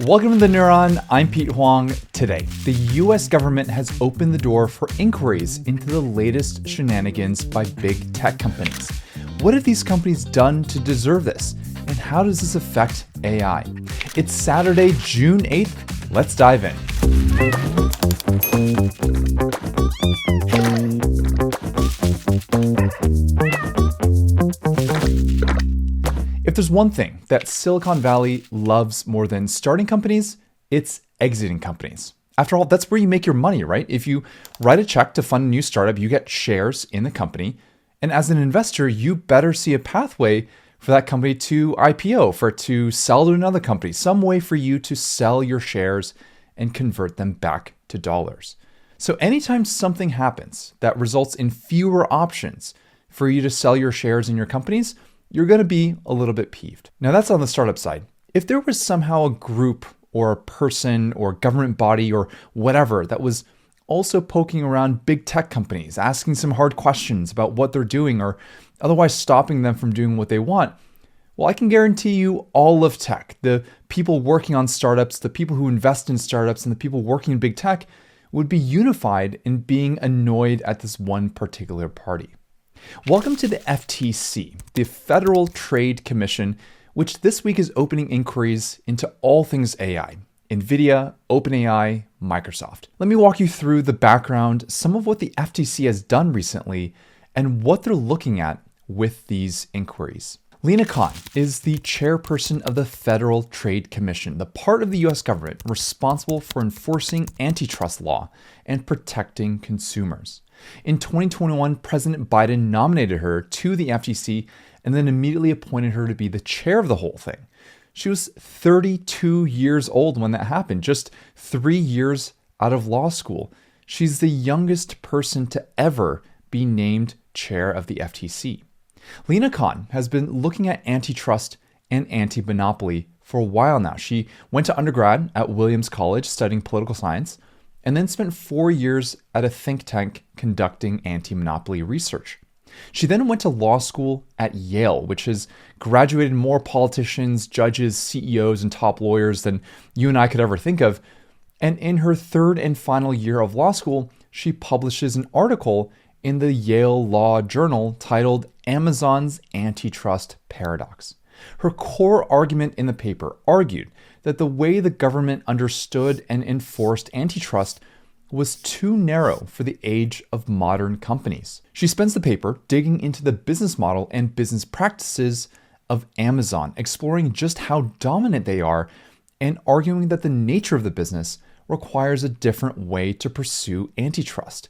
Welcome to The Neuron. I'm Pete Huang. Today, the US government has opened the door for inquiries into the latest shenanigans by big tech companies. What have these companies done to deserve this? And how does this affect AI? It's Saturday, June 8th. Let's dive in. If there's one thing that Silicon Valley loves more than starting companies, it's exiting companies. After all, that's where you make your money, right? If you write a check to fund a new startup, you get shares in the company. And as an investor, you better see a pathway for that company to IPO, for it to sell to another company, some way for you to sell your shares and convert them back to dollars. So anytime something happens that results in fewer options for you to sell your shares in your companies, you're going to be a little bit peeved. Now that's on the startup side. If there was somehow a group or a person or government body or whatever that was also poking around big tech companies, asking some hard questions about what they're doing or otherwise stopping them from doing what they want, well, I can guarantee you all of tech, the people working on startups, the people who invest in startups, and the people working in big tech would be unified in being annoyed at this one particular party. Welcome to the FTC, the Federal Trade Commission, which this week is opening inquiries into all things AI, NVIDIA, OpenAI, Microsoft. Let me walk you through the background, some of what the FTC has done recently, and what they're looking at with these inquiries. Lina Khan is the chairperson of the Federal Trade Commission, the part of the US government responsible for enforcing antitrust law and protecting consumers. In 2021, President Biden nominated her to the FTC and then immediately appointed her to be the chair of the whole thing. She was 32 years old when that happened, just 3 years out of law school. She's the youngest person to ever be named chair of the FTC. Lina Khan has been looking at antitrust and anti-monopoly for a while now. She went to undergrad at Williams College studying political science, and then spent 4 years at a think tank conducting anti-monopoly research. She then went to law school at Yale, which has graduated more politicians, judges, CEOs, and top lawyers than you and I could ever think of. And in her third and final year of law school, she publishes an article in the Yale Law Journal titled Amazon's Antitrust Paradox. Her core argument in the paper argued that the way the government understood and enforced antitrust was too narrow for the age of modern companies. She spends the paper digging into the business model and business practices of Amazon, exploring just how dominant they are and arguing that the nature of the business requires a different way to pursue antitrust.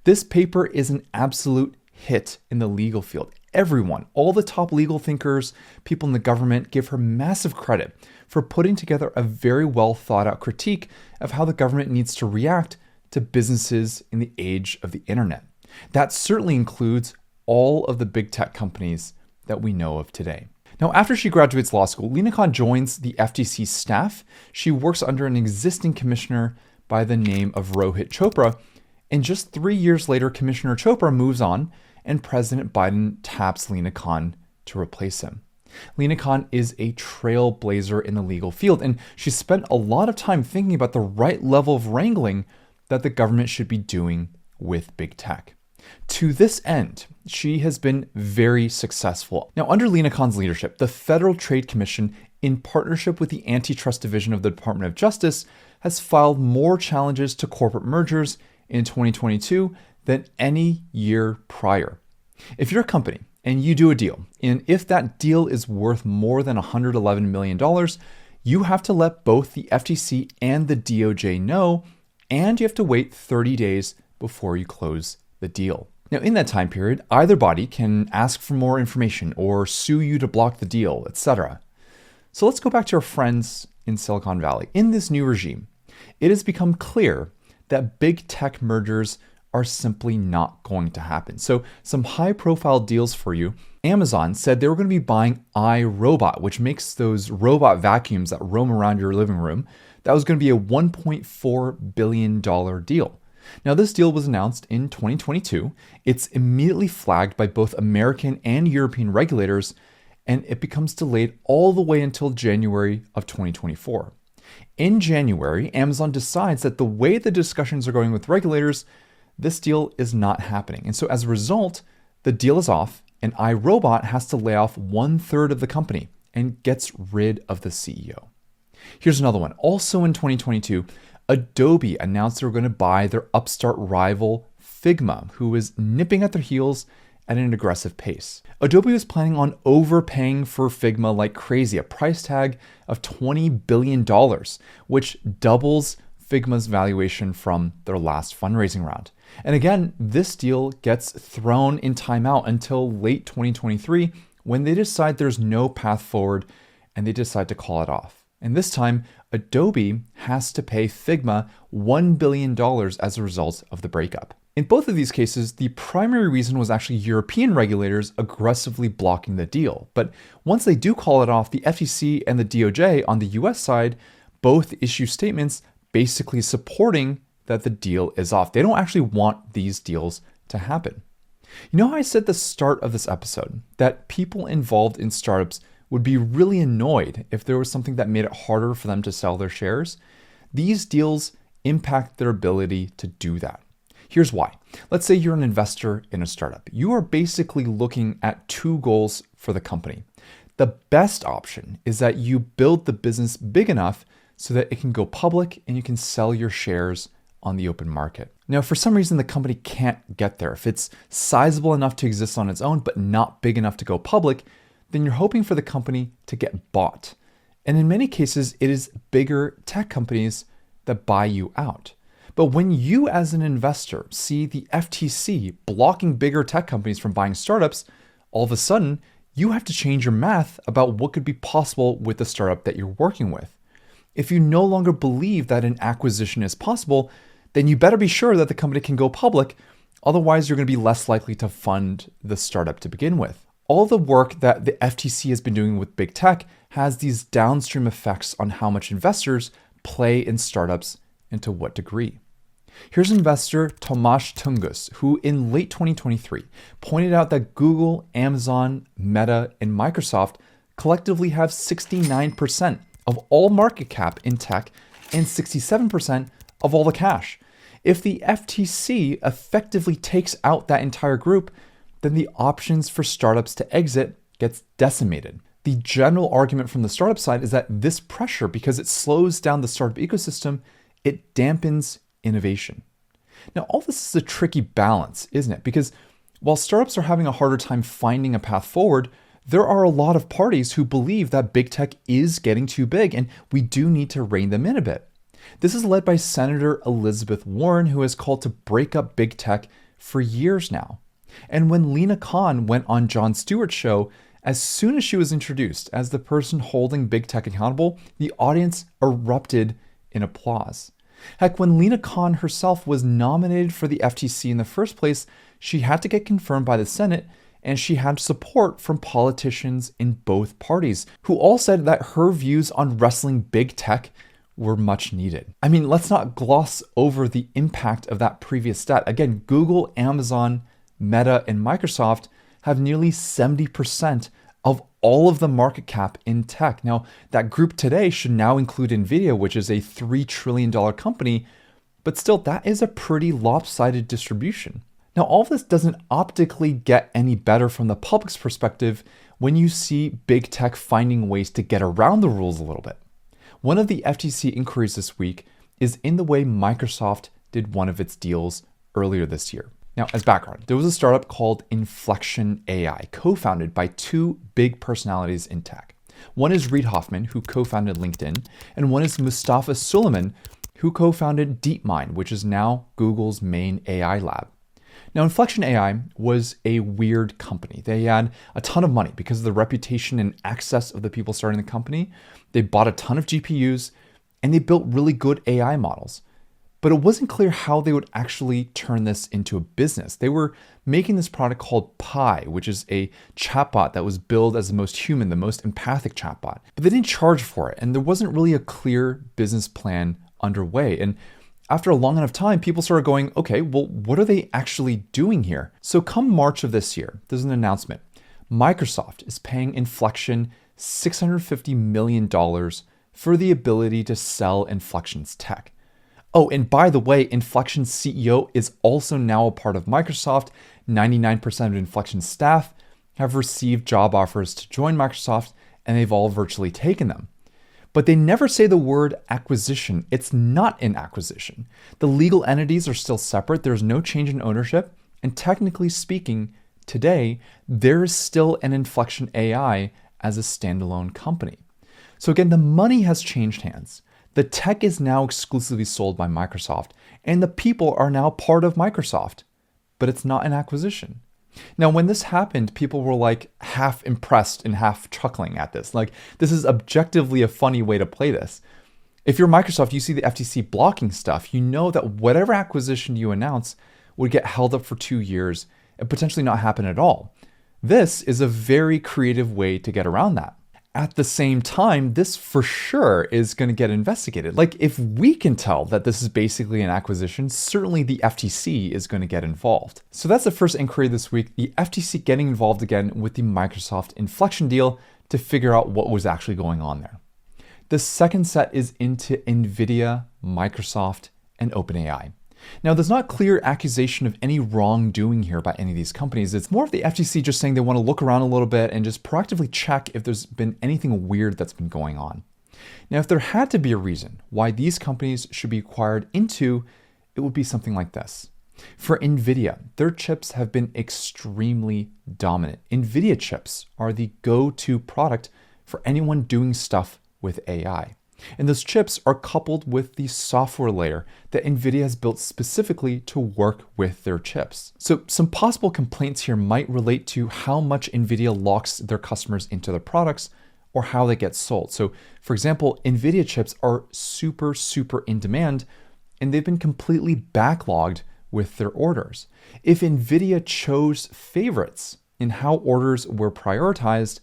This paper is an absolute hit in the legal field. Everyone, all the top legal thinkers, people in the government give her massive credit for putting together a very well thought out critique of how the government needs to react to businesses in the age of the internet. That certainly includes all of the big tech companies that we know of today. Now, after she graduates law school, Lina Khan joins the FTC staff. She works under an existing commissioner by the name of Rohit Chopra. And just 3 years later, Commissioner Chopra moves on and President Biden taps Lina Khan to replace him. Lina Khan is a trailblazer in the legal field, and she spent a lot of time thinking about the right level of wrangling that the government should be doing with big tech. To this end, she has been very successful. Now, under Lina Khan's leadership, the Federal Trade Commission, in partnership with the Antitrust Division of the Department of Justice, has filed more challenges to corporate mergers in 2022 than any year prior. If you're a company and you do a deal, and if that deal is worth more than $111 million, you have to let both the FTC and the DOJ know, and you have to wait 30 days before you close the deal. Now, in that time period, either body can ask for more information or sue you to block the deal, etc. So let's go back to our friends in Silicon Valley. In this new regime, it has become clear that big tech mergers are simply not going to happen. So some high profile deals for you. Amazon said they were going to be buying iRobot, which makes those robot vacuums that roam around your living room. That was going to be a $1.4 billion deal. Now, this deal was announced in 2022. It's immediately flagged by both American and European regulators, and it becomes delayed all the way until January of 2024. In January, Amazon decides that the way the discussions are going with regulators, this deal is not happening. And so as a result, the deal is off and iRobot has to lay off 1/3 of the company and gets rid of the CEO. Here's another one. Also in 2022, Adobe announced they were going to buy their upstart rival Figma, who was nipping at their heels at an aggressive pace. Adobe was planning on overpaying for Figma like crazy, a price tag of $20 billion, which doubles Figma's valuation from their last fundraising round. And again, this deal gets thrown in timeout until late 2023 when they decide there's no path forward and they decide to call it off. And this time, Adobe has to pay Figma $1 billion as a result of the breakup. In both of these cases, the primary reason was actually European regulators aggressively blocking the deal. But once they do call it off, the FTC and the DOJ on the US side both issue statements basically supporting that the deal is off. They don't actually want these deals to happen. You know how I said at the start of this episode that people involved in startups would be really annoyed if there was something that made it harder for them to sell their shares? These deals impact their ability to do that. Here's why. Let's say you're an investor in a startup. You are basically looking at two goals for the company. The best option is that you build the business big enough so that it can go public and you can sell your shares on the open market. Now, if for some reason the company can't get there, if it's sizable enough to exist on its own, but not big enough to go public, then you're hoping for the company to get bought. And in many cases, it is bigger tech companies that buy you out. But when you as an investor see the FTC blocking bigger tech companies from buying startups, all of a sudden, you have to change your math about what could be possible with the startup that you're working with. If you no longer believe that an acquisition is possible, then you better be sure that the company can go public. Otherwise, you're going to be less likely to fund the startup to begin with. All the work that the FTC has been doing with big tech has these downstream effects on how much investors play in startups and to what degree. Here's investor Tomasz Tungus, who in late 2023 pointed out that Google, Amazon, Meta, and Microsoft collectively have 69% of all market cap in tech and 67% of all the cash. If the FTC effectively takes out that entire group, then the options for startups to exit gets decimated. The general argument from the startup side is that this pressure, because it slows down the startup ecosystem, it dampens innovation. Now, all this is a tricky balance, isn't it? Because while startups are having a harder time finding a path forward, there are a lot of parties who believe that big tech is getting too big and we do need to rein them in a bit. This is led by Senator Elizabeth Warren, who has called to break up big tech for years now. And when Lina Khan went on Jon Stewart's show, as soon as she was introduced as the person holding big tech accountable, the audience erupted in applause. Heck, when Lina Khan herself was nominated for the FTC in the first place, she had to get confirmed by the Senate, and she had support from politicians in both parties, who all said that her views on wrestling big tech were much needed. I mean, let's not gloss over the impact of that previous stat. Again, Google, Amazon, Meta, and Microsoft have nearly 70% of all of the market cap in tech. Now, that group today should now include NVIDIA, which is a $3 trillion company, but still, that is a pretty lopsided distribution. Now, all of this doesn't optically get any better from the public's perspective when you see big tech finding ways to get around the rules a little bit. One of the FTC inquiries this week is in the way Microsoft did one of its deals earlier this year. Now, as background, there was a startup called Inflection AI, co-founded by two big personalities in tech. One is Reid Hoffman, who co-founded LinkedIn, and one is Mustafa Suleyman, who co-founded DeepMind, which is now Google's main AI lab. Now, Inflection AI was a weird company. They had a ton of money because of the reputation and access of the people starting the company. They bought a ton of GPUs, and they built really good AI models. But it wasn't clear how they would actually turn this into a business. They were making this product called Pi, which is a chatbot that was billed as the most human, the most empathic chatbot. But they didn't charge for it, and there wasn't really a clear business plan underway. And after a long enough time, people started going, okay, well, what are they actually doing here? So come March of this year, there's an announcement. Microsoft is paying Inflection $650 million for the ability to sell Inflection's tech. Oh, and by the way, Inflection's CEO is also now a part of Microsoft. 99% of Inflection's staff have received job offers to join Microsoft, and they've all virtually taken them. But they never say the word acquisition. It's not an acquisition. The legal entities are still separate. There's no change in ownership. And technically speaking, today, there is still an Inflection AI as a standalone company. So again, the money has changed hands. The tech is now exclusively sold by Microsoft, and the people are now part of Microsoft. But it's not an acquisition. Now, when this happened, people were like half impressed and half chuckling at this. Like, this is objectively a funny way to play this. If you're Microsoft, you see the FTC blocking stuff, you know that whatever acquisition you announce would get held up for 2 years and potentially not happen at all. This is a very creative way to get around that. At the same time, this for sure is going to get investigated. Like, if we can tell that this is basically an acquisition, certainly the FTC is going to get involved. So that's the first inquiry this week, the FTC getting involved again with the Microsoft Inflection deal to figure out what was actually going on there. The second set is into NVIDIA, Microsoft, and OpenAI. Now, there's not clear accusation of any wrongdoing here by any of these companies. It's more of the FTC just saying they want to look around a little bit and just proactively check if there's been anything weird that's been going on. Now, if there had to be a reason why these companies should be acquired into, it would be something like this. For NVIDIA, their chips have been extremely dominant. NVIDIA chips are the go-to product for anyone doing stuff with AI. And those chips are coupled with the software layer that NVIDIA has built specifically to work with their chips. So some possible complaints here might relate to how much NVIDIA locks their customers into their products or how they get sold. So for example, NVIDIA chips are super in demand, and they've been completely backlogged with their orders. If NVIDIA chose favorites in how orders were prioritized,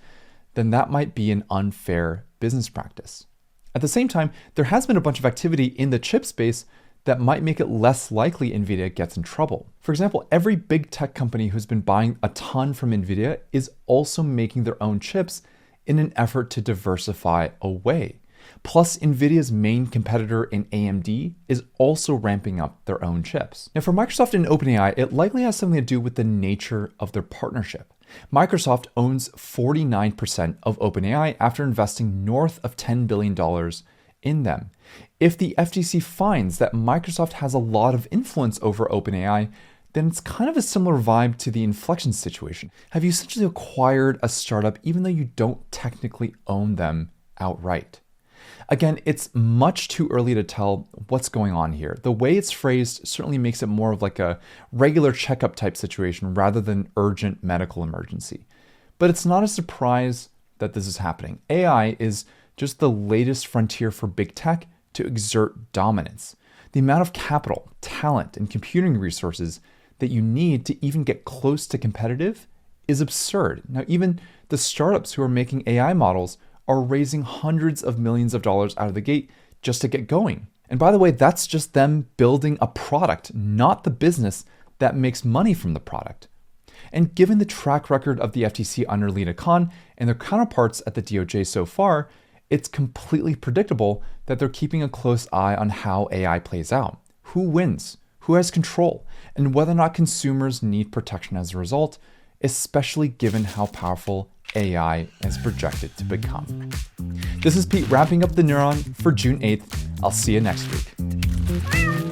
then that might be an unfair business practice. At the same time, there has been a bunch of activity in the chip space that might make it less likely NVIDIA gets in trouble. For example, every big tech company who's been buying a ton from NVIDIA is also making their own chips in an effort to diversify away. Plus, NVIDIA's main competitor in AMD is also ramping up their own chips. Now, for Microsoft and OpenAI, it likely has something to do with the nature of their partnership. Microsoft owns 49% of OpenAI after investing north of $10 billion in them. If the FTC finds that Microsoft has a lot of influence over OpenAI, then it's kind of a similar vibe to the Inflection situation. Have you essentially acquired a startup even though you don't technically own them outright? Again, it's much too early to tell what's going on here. The way it's phrased certainly makes it more of like a regular checkup type situation rather than urgent medical emergency. But it's not a surprise that this is happening. AI is just the latest frontier for big tech to exert dominance. The amount of capital, talent, and computing resources that you need to even get close to competitive is absurd. Now, even the startups who are making AI models are raising hundreds of millions of dollars out of the gate just to get going. And by the way, that's just them building a product, not the business that makes money from the product. And given the track record of the FTC under Lina Khan and their counterparts at the DOJ so far, it's completely predictable that they're keeping a close eye on how AI plays out. Who wins? Who has control? And whether or not consumers need protection as a result, especially given how powerful AI is projected to become. This is Pete wrapping up the Neuron for June 8th. I'll see you next week.